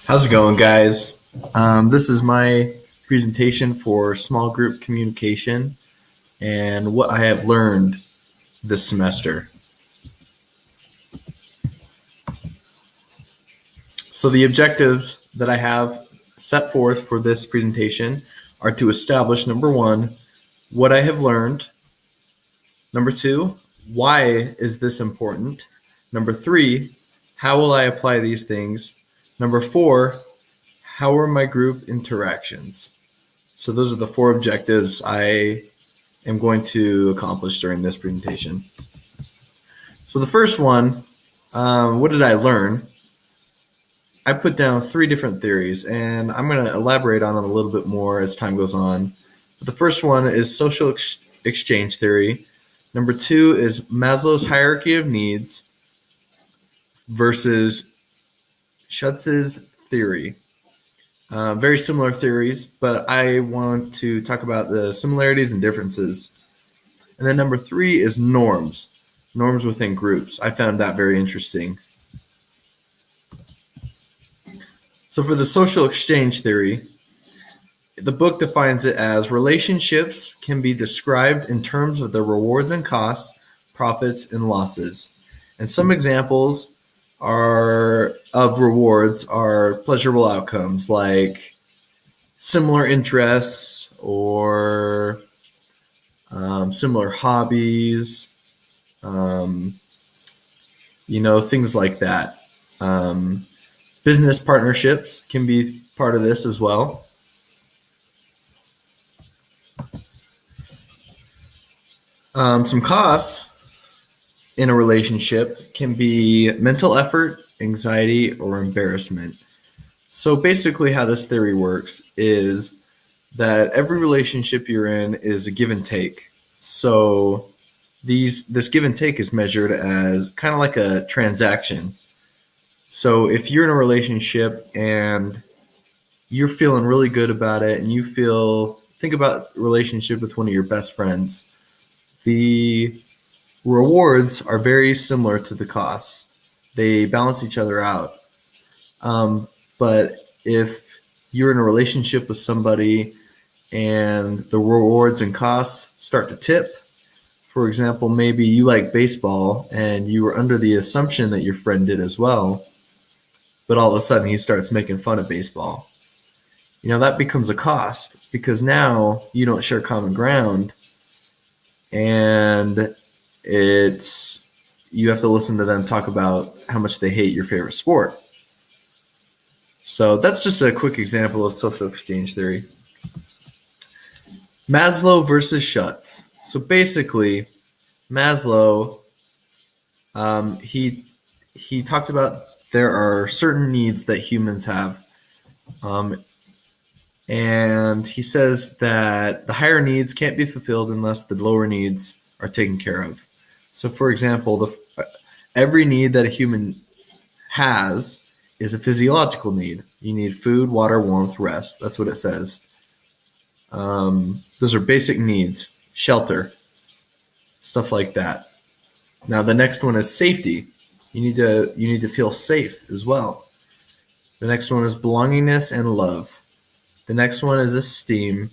How's it going, guys? This is my presentation for small group communication and what I have learned this semester. So, the objectives that I have set forth for this presentation are to establish number one, what I have learned, number two, why is this important, number three, how will I apply these things, number four, how are my group interactions? So those are the four objectives I am going to accomplish during this presentation. So the first one, what did I learn? I put down three different theories, and I'm going to elaborate on them a little bit more as time goes on. But the first one is social exchange theory. Number two is Maslow's hierarchy of needs versus Schutz's theory. Very similar theories, but I want to talk about the similarities and differences. And then number three is norms within groups. I found that very interesting. So for the social exchange theory, the book defines it as relationships can be described in terms of the rewards and costs, profits and losses. And some examples of rewards are pleasurable outcomes like similar interests or similar hobbies, things like that. Business partnerships can be part of this as well. Some costs in a relationship can be mental effort, anxiety, or embarrassment. So basically how this theory works is that every relationship you're in is a give and take. So this give and take is measured as kind of like a transaction. So if you're in a relationship and you're feeling really good about it and think about a relationship with one of your best friends, the rewards are very similar to the costs. They balance each other out. But if you're in a relationship with somebody and the rewards and costs start to tip, for example, maybe you like baseball and you were under the assumption that your friend did as well, but all of a sudden he starts making fun of baseball. That becomes a cost because now you don't share common ground, and you have to listen to them talk about how much they hate your favorite sport. So that's just a quick example of social exchange theory. Maslow versus Schutz. So basically, Maslow, he talked about there are certain needs that humans have. And he says that the higher needs can't be fulfilled unless the lower needs are taken care of. So for example, every need that a human has is a physiological need. You need food, water, warmth, rest. That's what it says. Those are basic needs. Shelter, stuff like that. Now the next one is safety. You need to feel safe as well. The next one is belongingness and love. The next one is esteem.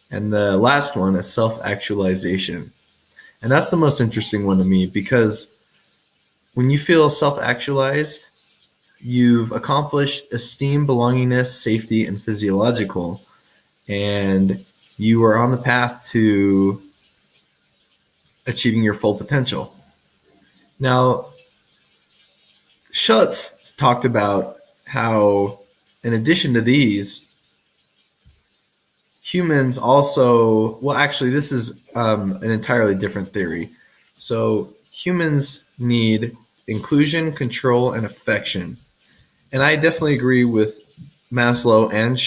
And the last one is self-actualization. And that's the most interesting one to me because when you feel self-actualized, you've accomplished esteem, belongingness, safety, and physiological. And you are on the path to achieving your full potential. Now, Schutz talked about how, in addition to these, humans also, this is an entirely different theory. So humans need inclusion, control, and affection. And I definitely agree with Maslow and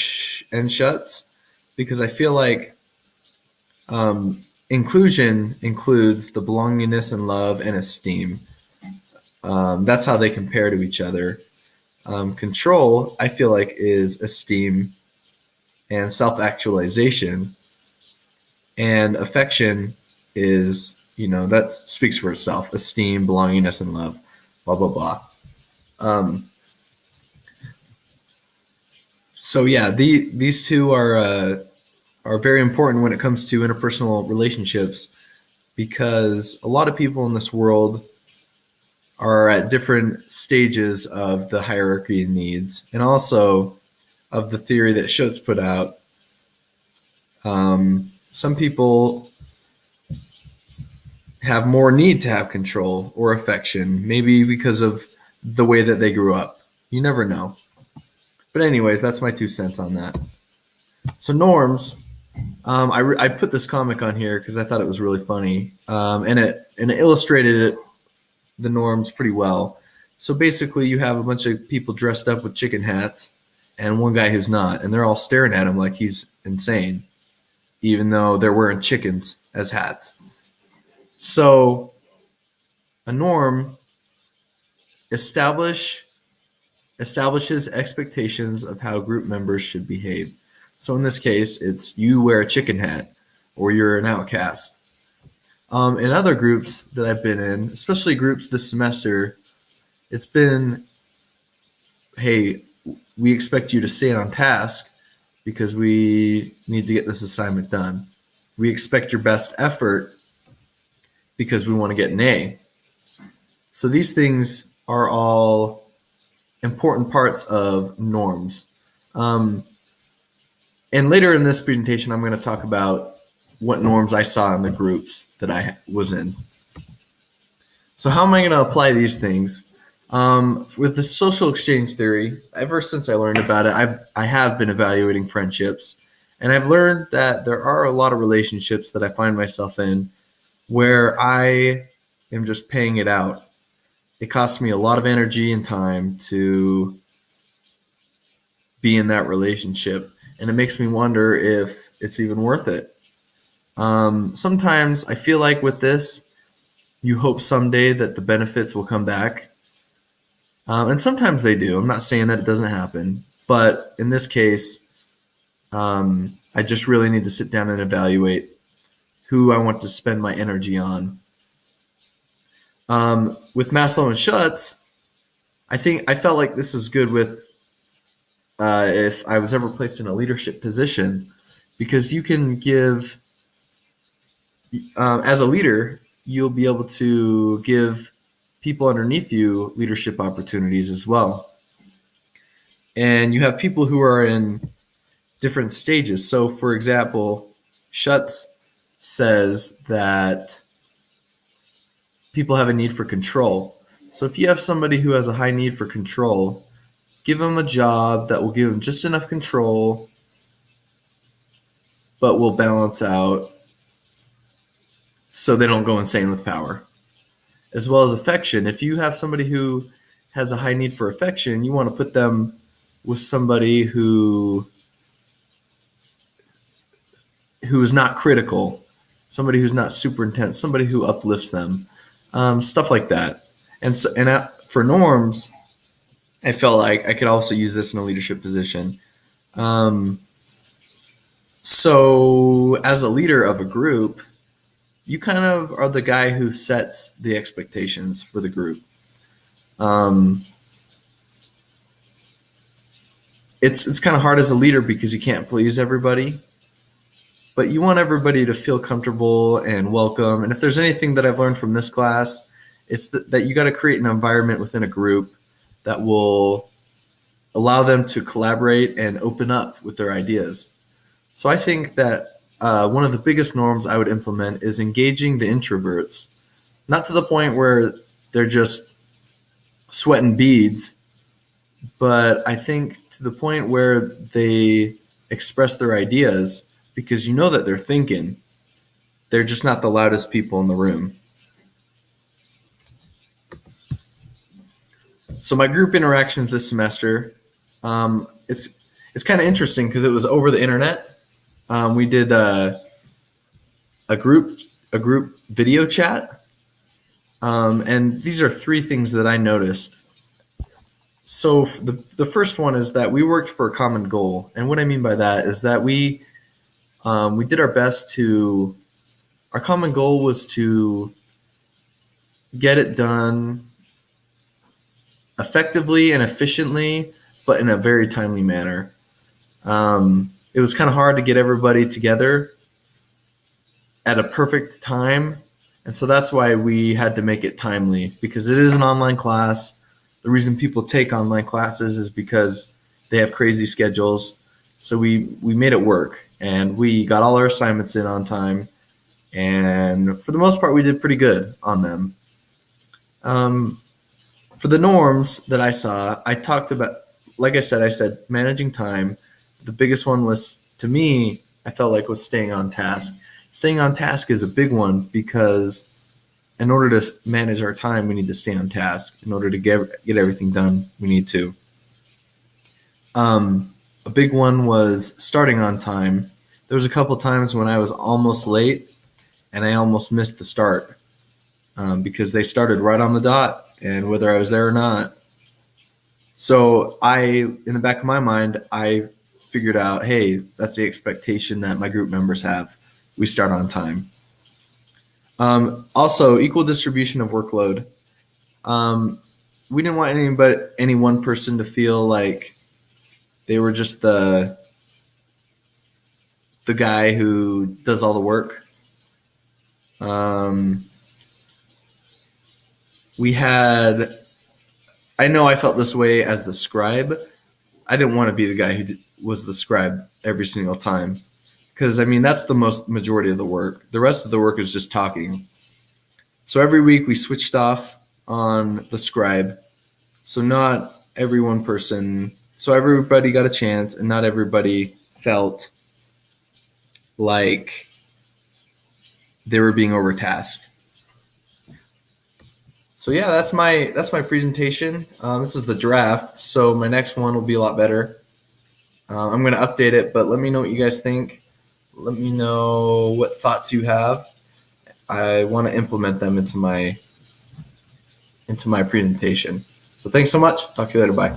Schutz because I feel like inclusion includes the belongingness and love and esteem. That's how they compare to each other. Control, I feel like, is esteem and self-actualization. And affection is, that speaks for itself. Esteem, belongingness, and love, blah, blah, blah. So yeah, these two are very important when it comes to interpersonal relationships because a lot of people in this world are at different stages of the hierarchy of needs and also of the theory that Schutz put out. Some people have more need to have control or affection, maybe because of the way that they grew up. You never know. But anyways, that's my 2 cents on that. So norms. I put this comic on here because I thought it was really funny, and it illustrated the norms pretty well. So basically, you have a bunch of people dressed up with chicken hats, and one guy who's not, and they're all staring at him like he's insane, even though they're wearing chickens as hats. So a norm establishes expectations of how group members should behave. So in this case, it's you wear a chicken hat or you're an outcast. In other groups that I've been in, especially groups this semester, it's been, hey, we expect you to stay on task because we need to get this assignment done. We expect your best effort because we want to get an A. So these things are all important parts of norms. And later in this presentation, I'm going to talk about what norms I saw in the groups that I was in. So how am I going to apply these things? With the social exchange theory, ever since I learned about it, I have been evaluating friendships, and I've learned that there are a lot of relationships that I find myself in where I am just paying it out. It costs me a lot of energy and time to be in that relationship, and it makes me wonder if it's even worth it. Sometimes I feel like with this, you hope someday that the benefits will come back. And sometimes they do. I'm not saying that it doesn't happen. But in this case, I just really need to sit down and evaluate who I want to spend my energy on. With Maslow and Schutz, I felt like this is good with if I was ever placed in a leadership position, because you can give, as a leader, you'll be able to give people underneath you leadership opportunities as well. And you have people who are in different stages. So, for example, Schutz says that people have a need for control. So if you have somebody who has a high need for control, give them a job that will give them just enough control, but will balance out so they don't go insane with power. As well as affection. If you have somebody who has a high need for affection, you want to put them with somebody who is not critical, somebody who's not super intense, somebody who uplifts them, stuff like that. And for norms, I felt like I could also use this in a leadership position. So as a leader of a group, you kind of are the guy who sets the expectations for the group. It's kind of hard as a leader because you can't please everybody, but you want everybody to feel comfortable and welcome. And if there's anything that I've learned from this class, it's that you got to create an environment within a group that will allow them to collaborate and open up with their ideas. So I think that one of the biggest norms I would implement is engaging the introverts, not to the point where they're just sweating beads, but I think to the point where they express their ideas because you know that they're thinking. They're just not the loudest people in the room. So my group interactions this semester, it's kind of interesting because it was over the internet. We did a group video chat, and these are 3 things that I noticed. So the first one is that we worked for a common goal, and what I mean by that is that we did our best to. Our common goal was to get it done effectively and efficiently, but in a very timely manner. It was kind of hard to get everybody together at a perfect time. And so that's why we had to make it timely, because it is an online class. The reason people take online classes is because they have crazy schedules. So we made it work, and we got all our assignments in on time. And for the most part, we did pretty good on them. For the norms that I saw, I talked about, like I said managing time. The biggest one was, to me, I felt like, was staying on task. Staying on task is a big one, because in order to manage our time, we need to stay on task. In order to get everything done, we need to. A big one was starting on time. There was a couple times when I was almost late, and I almost missed the start, because they started right on the dot, and whether I was there or not. So in the back of my mind, I figured out, hey, that's the expectation that my group members have. We start on time. Also, equal distribution of workload. We didn't want any one person to feel like they were just the guy who does all the work. I know I felt this way as the scribe. I didn't want to be the guy who was the scribe every single time, because, I mean, that's the majority of the work. The rest of the work is just talking. So every week we switched off on the scribe. So not every one person, so everybody got a chance, and not everybody felt like they were being overtasked. So yeah, that's my presentation. This is the draft, so my next one will be a lot better. I'm going to update it, but let me know what you guys think. Let me know what thoughts you have. I want to implement them into my presentation. So thanks so much. Talk to you later. Bye.